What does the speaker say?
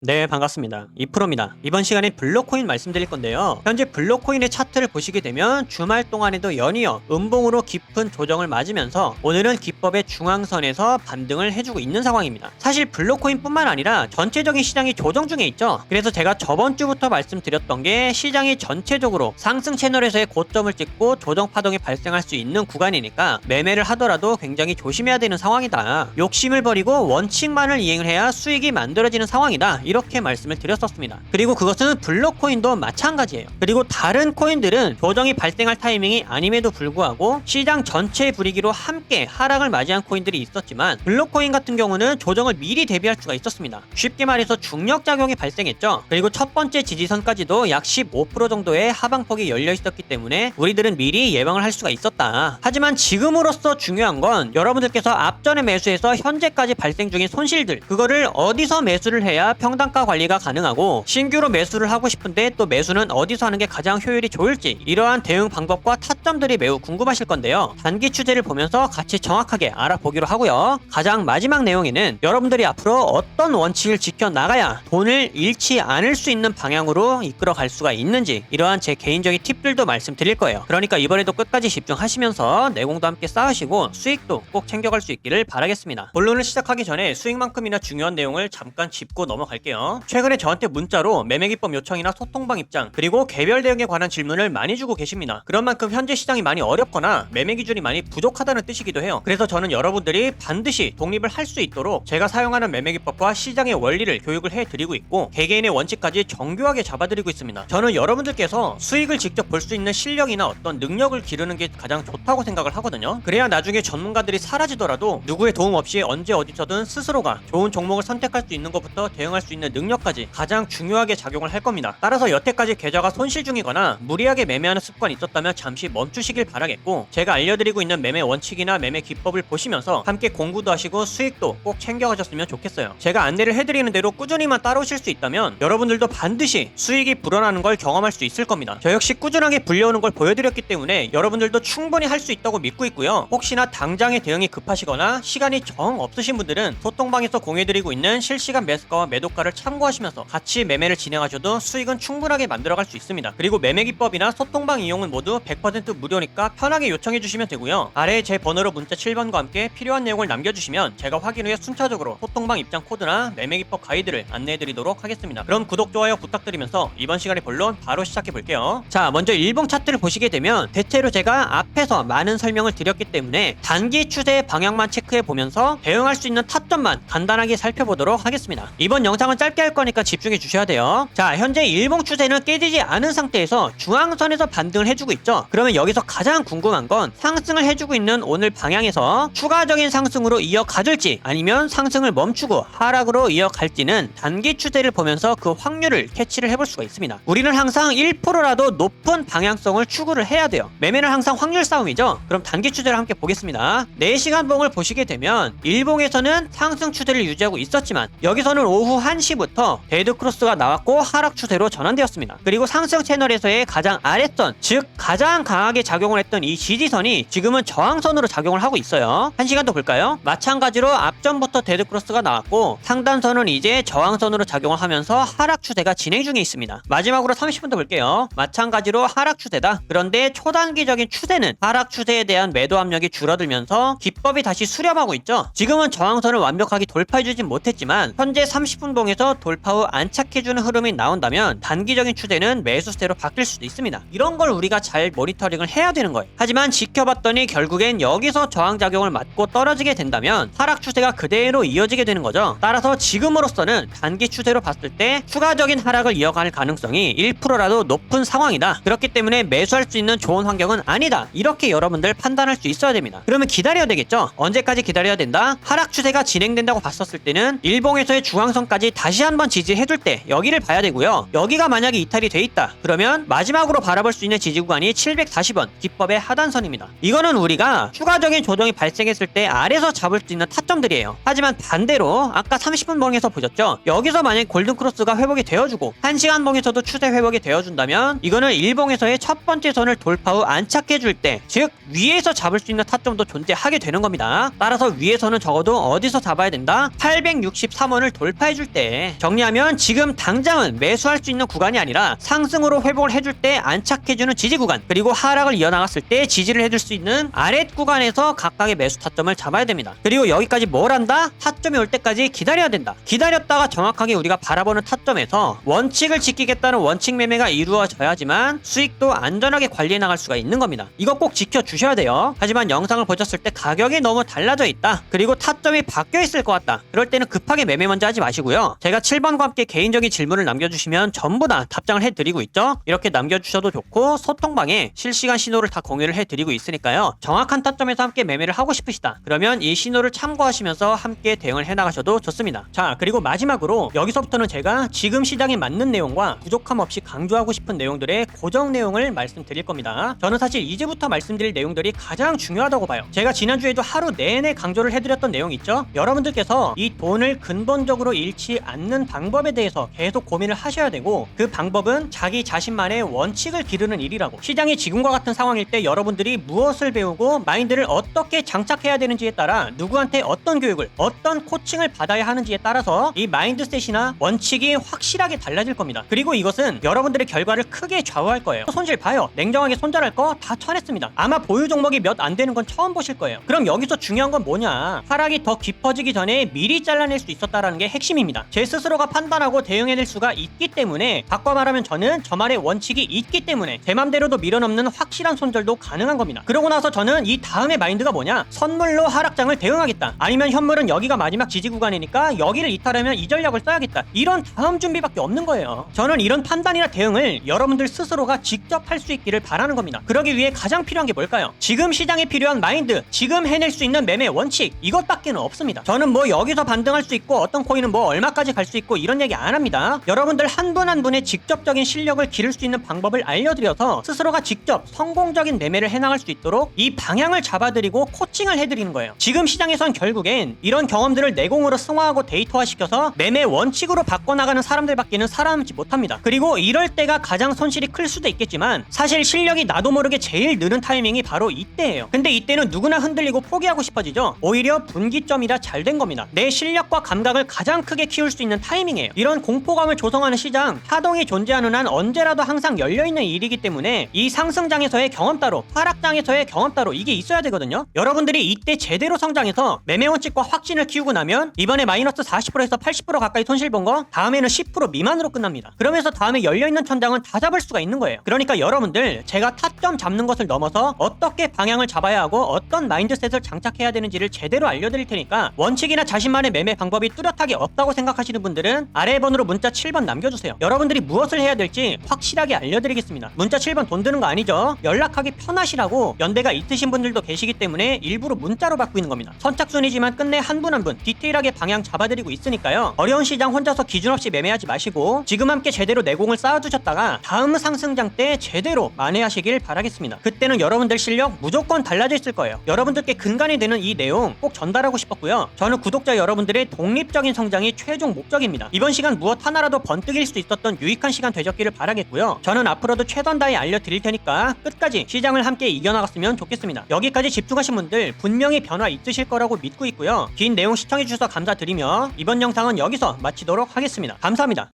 네, 반갑습니다. 2%입니다. 이번 시간에 블록코인 말씀드릴 건데요. 현재 블록코인의 차트를 보시게 되면 주말 동안에도 연이어 음봉으로 깊은 조정을 맞으면서 오늘은 기법의 중앙선에서 반등을 해주고 있는 상황입니다. 사실 블록코인뿐만 아니라 전체적인 시장이 조정 중에 있죠. 그래서 제가 저번 주부터 말씀드렸던 게 시장이 전체적으로 상승 채널에서의 고점을 찍고 조정 파동이 발생할 수 있는 구간이니까 매매를 하더라도 굉장히 조심해야 되는 상황이다. 욕심을 버리고 원칙만을 이행을 해야 수익이 만들어지는 상황이다. 이렇게 말씀을 드렸었습니다. 그리고 그것은 블록코인도 마찬가지예요. 그리고 다른 코인들은 조정이 발생할 타이밍이 아님에도 불구하고 시장 전체의 분위기로 함께 하락을 맞이한 코인들이 있었지만 블록코인 같은 경우는 조정을 미리 대비할 수가 있었습니다. 쉽게 말해서 중력작용이 발생했죠. 그리고 첫 번째 지지선까지도 약 15% 정도의 하방폭이 열려 있었기 때문에 우리들은 미리 예방을 할 수가 있었다. 하지만 지금으로서 중요한 건 여러분들께서 앞전에 매수해서 현재까지 발생 중인 손실들, 그거를 어디서 매수를 해야 평단가 관리가 가능하고 신규로 매수를 하고 싶은데 또 매수는 어디서 하는 게 가장 효율이 좋을지, 이러한 대응 방법과 타점들이 매우 궁금하실 건데요. 단기 추세를 보면서 같이 정확하게 알아보기로 하고요. 가장 마지막 내용에는 여러분들이 앞으로 어떤 원칙을 지켜나가야 돈을 잃지 않을 수 있는 방향으로 이끌어 갈 수가 있는지, 이러한 제 개인적인 팁들도 말씀드릴 거예요. 그러니까 이번에도 끝까지 집중하시면서 내공도 함께 쌓으시고 수익도 꼭 챙겨갈 수 있기를 바라겠습니다. 본론을 시작하기 전에 수익만큼이나 중요한 내용을 잠깐 짚고 넘어갈게요. 최근에 저한테 문자로 매매기법 요청이나 소통방 입장, 그리고 개별 대응에 관한 질문을 많이 주고 계십니다. 그런 만큼 현재 시장이 많이 어렵거나 매매 기준이 많이 부족하다는 뜻이기도 해요. 그래서 저는 여러분들이 반드시 독립을 할 수 있도록 제가 사용하는 매매기법과 시장의 원리를 교육을 해드리고 있고 개개인의 원칙까지 정교하게 잡아드리고 있습니다. 저는 여러분들께서 수익을 직접 볼 수 있는 실력이나 어떤 능력을 기르는 게 가장 좋다고 생각을 하거든요. 그래야 나중에 전문가들이 사라지더라도 누구의 도움 없이 언제 어디서든 스스로가 좋은 종목을 선택할 수 있는 것부터 대응할 수 있는 능력까지 가장 중요하게 작용을 할 겁니다. 따라서 여태까지 계좌가 손실 중이거나 무리하게 매매하는 습관이 있었다면 잠시 멈추시길 바라겠고, 제가 알려드리고 있는 매매 원칙이나 매매 기법을 보시면서 함께 공부도 하시고 수익도 꼭 챙겨가셨으면 좋겠어요. 제가 안내를 해드리는 대로 꾸준히만 따라오실 수 있다면 여러분들도 반드시 수익이 불어나는 걸 경험할 수 있을 겁니다. 저 역시 꾸준하게 불려오는 걸 보여드렸기 때문에 여러분들도 충분히 할 수 있다고 믿고 있고요. 혹시나 당장의 대응이 급하시거나 시간이 정 없으신 분들은 소통방에서 공유해드리고 있는 실시간 매수가와 매도가를 참고하시면서 같이 매매를 진행하셔도 수익은 충분하게 만들어갈 수 있습니다. 그리고 매매 기법이나 소통방 이용은 모두 100% 무료니까 편하게 요청해 주시면 되고요. 아래에 제 번호로 문자 7번과 함께 필요한 내용을 남겨주시면 제가 확인 후에 순차적으로 소통방 입장 코드나 매매 기법 가이드를 안내해 드리도록 하겠습니다. 그럼 구독, 좋아요 부탁드리면서 이번 시간의 본론 바로 시작해 볼게요. 자, 먼저 일봉 차트를 보시게 되면 대체로 제가 앞에서 많은 설명을 드렸기 때문에 단기 추세의 방향만 체크해 보면서 대응할 수 있는 타점만 간단하게 살펴보도록 하겠습니다. 이번 영상은 짧게 할 거니까 집중해 주셔야 돼요. 자, 현재 일봉 추세는 깨지지 않은 상태에서 중앙선에서 반등을 해주고 있죠. 그러면 여기서 가장 궁금한 건 상승을 해주고 있는 오늘 방향에서 추가적인 상승으로 이어가줄지 아니면 상승을 멈추고 하락으로 이어갈지는 단기 추세를 보면서 그 확률을 캐치를 해볼 수가 있습니다. 우리는 항상 1%라도 높은 방향성을 추구를 해야 돼요. 매매는 항상 확률 싸움이죠. 그럼 단기 추세를 함께 보겠습니다. 4시간 봉을 보시게 되면 일봉에서는 상승 추세를 유지하고 있었지만 여기서는 오후 1시부터 데드크로스가 나왔고 하락 추세로 전환되었습니다. 그리고 상승 채널에서의 가장 아랫선, 즉 가장 강하게 작용을 했던 이 지지선이 지금은 저항선으로 작용을 하고 있어요. 1시간도 볼까요? 마찬가지로 앞전부터 데드크로스가 나왔고 상단선은 이제 저항선으로 작용을 하면서 하락 추세가 진행 중에 있습니다. 마지막으로 30분도 볼게요. 마찬가지로 하락 추세다. 그런데 초단기적인 추세는 하락 추세에 대한 매도 압력이 줄어들면서 기법이 다시 수렴하고 있죠. 지금은 저항선을 완벽하게 돌파해주진 못했지만 현재 30분 봉에서 돌파 후 안착해주는 흐름이 나온다면 단기적인 추세는 매수세로 바뀔 수도 있습니다. 이런 걸 우리가 잘 모니터링을 해야 되는 거예요. 하지만 지켜봤더니 결국엔 여기서 저항작용을 맞고 떨어지게 된다면 하락 추세가 그대로 이어지게 되는 거죠. 따라서 지금으로서는 단기 추세로 봤을 때 추가적인 하락을 이어갈 가능성이 1%라도 높은 상황이다. 그렇기 때문에 매수할 수 있는 좋은 환경은 아니다. 이렇게 여러분들 판단할 수 있어야 됩니다. 그러면 기다려야 되겠죠? 언제까지 기다려야 된다? 하락 추세가 진행된다고 봤었을 때는 일봉에서의 중앙선까지 다시 한번 지지해줄 때 여기를 봐야 되고요. 여기가 만약에 이탈이 돼 있다 그러면 마지막으로 바라볼 수 있는 지지 구간이 740원, 기법의 하단선입니다. 이거는 우리가 추가적인 조정이 발생했을 때 아래서 잡을 수 있는 타점들이에요. 하지만 반대로 아까 30분 봉에서 보셨죠? 여기서 만약에 골든크로스가 회복이 되어주고 1시간 봉에서도 추세 회복이 되어준다면 이거는 일봉에서의 첫 번째 선을 돌파 후 안착해줄 때, 즉 위에서 잡을 수 있는 타점도 존재하게 되는 겁니다. 따라서 위에서는 적어도 어디서 잡아야 된다? 863원을 돌파해줄 때 돼. 정리하면 지금 당장은 매수할 수 있는 구간이 아니라 상승으로 회복을 해줄 때 안착해주는 지지 구간, 그리고 하락을 이어나갔을 때 지지를 해줄 수 있는 아랫 구간에서 각각의 매수 타점을 잡아야 됩니다. 그리고 여기까지 뭘 한다? 타점이 올 때까지 기다려야 된다. 기다렸다가 정확하게 우리가 바라보는 타점에서 원칙을 지키겠다는 원칙 매매가 이루어져야지만 수익도 안전하게 관리해 나갈 수가 있는 겁니다. 이거 꼭 지켜주셔야 돼요. 하지만 영상을 보셨을 때 가격이 너무 달라져 있다, 그리고 타점이 바뀌어 있을 것 같다, 그럴 때는 급하게 매매 먼저 하지 마시고요. 제가 7번과 함께 개인적인 질문을 남겨주시면 전부 다 답장을 해드리고 있죠. 이렇게 남겨주셔도 좋고 소통방에 실시간 신호를 다 공유를 해드리고 있으니까요. 정확한 타점에서 함께 매매를 하고 싶으시다, 그러면 이 신호를 참고하시면서 함께 대응을 해나가셔도 좋습니다. 자, 그리고 마지막으로 여기서부터는 제가 지금 시장에 맞는 내용과 부족함 없이 강조하고 싶은 내용들의 고정 내용을 말씀드릴 겁니다. 저는 사실 이제부터 말씀드릴 내용들이 가장 중요하다고 봐요. 제가 지난주에도 하루 내내 강조를 해드렸던 내용 있죠? 여러분들께서 이 돈을 근본적으로 잃지 않는 방법에 대해서 계속 고민을 하셔야 되고, 그 방법은 자기 자신만의 원칙을 기르는 일이라고. 시장이 지금과 같은 상황일 때 여러분들이 무엇을 배우고 마인드를 어떻게 장착해야 되는지에 따라 누구한테 어떤 교육을, 어떤 코칭을 받아야 하는지에 따라서 이 마인드셋이나 원칙이 확실하게 달라질 겁니다. 그리고 이것은 여러분들의 결과를 크게 좌우할 거예요. 손실 봐요. 냉정하게 손절할 거 다 쳐냈습니다. 아마 보유 종목이 몇 안 되는 건 처음 보실 거예요. 그럼 여기서 중요한 건 뭐냐? 하락이 더 깊어지기 전에 미리 잘라낼 수 있었다라는 게 핵심입니다. 제 스스로가 판단하고 대응해낼 수가 있기 때문에, 바꿔 말하면 저는 저만의 원칙이 있기 때문에 제 맘대로도 밀어넘는 확실한 손절도 가능한 겁니다. 그러고 나서 저는 이 다음의 마인드가 뭐냐? 선물로 하락장을 대응하겠다, 아니면 현물은 여기가 마지막 지지 구간이니까 여기를 이탈하면 이 전략을 써야겠다, 이런 다음 준비밖에 없는 거예요. 저는 이런 판단이나 대응을 여러분들 스스로가 직접 할 수 있기를 바라는 겁니다. 그러기 위해 가장 필요한 게 뭘까요? 지금 시장에 필요한 마인드, 지금 해낼 수 있는 매매 원칙, 이것밖에는 없습니다. 저는 뭐 여기서 반등할 수 있고 어떤 코인은 뭐 얼마까지 갈 수 있고 이런 얘기 안 합니다. 여러분들 한 분 한 분의 직접적인 실력을 기를 수 있는 방법을 알려드려서 스스로가 직접 성공적인 매매를 해나갈 수 있도록 이 방향을 잡아드리고 코칭을 해드리는 거예요. 지금 시장에선 결국엔 이런 경험들을 내공으로 승화하고 데이터화시켜서 매매 원칙으로 바꿔나가는 사람들밖에는 살아남지 못합니다. 그리고 이럴 때가 가장 손실이 클 수도 있겠지만, 사실 실력이 나도 모르게 제일 느는 타이밍이 바로 이때예요. 근데 이때는 누구나 흔들리고 포기하고 싶어지죠. 오히려 분기점이라 잘 된 겁니다. 내 실력과 감각을 가장 크게 키울 수 있는 타이밍이에요. 이런 공포감을 조성하는 시장, 파동이 존재하는 한 언제라도 항상 열려있는 일이기 때문에 이 상승장에서의 경험 따로, 하락장에서의 경험 따로, 이게 있어야 되거든요. 여러분들이 이때 제대로 성장해서 매매 원칙과 확신을 키우고 나면 이번에 마이너스 40%에서 80% 가까이 손실 본 거 다음에는 10% 미만으로 끝납니다. 그러면서 다음에 열려있는 천장은 다 잡을 수가 있는 거예요. 그러니까 여러분들, 제가 타점 잡는 것을 넘어서 어떻게 방향을 잡아야 하고 어떤 마인드셋을 장착해야 되는지를 제대로 알려드릴 테니까, 원칙이나 자신만의 매매 방법이 뚜렷하게 없다고 생각하시는 분들은 아래 번호로 문자 7번 남겨주세요. 여러분들이 무엇을 해야 될지 확실하게 알려드리겠습니다. 문자 7번 돈 드는 거 아니죠? 연락하기 편하시라고 연대가 있으신 분들도 계시기 때문에 일부러 문자로 받고 있는 겁니다. 선착순이지만 끝내 한 분 한 분 디테일하게 방향 잡아드리고 있으니까요. 어려운 시장 혼자서 기준 없이 매매하지 마시고 지금 함께 제대로 내공을 쌓아두셨다가 다음 상승장 때 제대로 만회하시길 바라겠습니다. 그때는 여러분들 실력 무조건 달라져 있을 거예요. 여러분들께 근간이 되는 이 내용 꼭 전달하고 싶었고요. 저는 구독자 여러분들의 독립적인 성장이 최종 목적입니다. 이번 시간 무엇 하나라도 번뜩일 수 있었던 유익한 시간 되셨기를 바라겠고요. 저는 앞으로도 최선 다해 알려드릴 테니까 끝까지 시장을 함께 이겨나갔으면 좋겠습니다. 여기까지 집중하신 분들 분명히 변화 있으실 거라고 믿고 있고요. 긴 내용 시청해주셔서 감사드리며 이번 영상은 여기서 마치도록 하겠습니다. 감사합니다.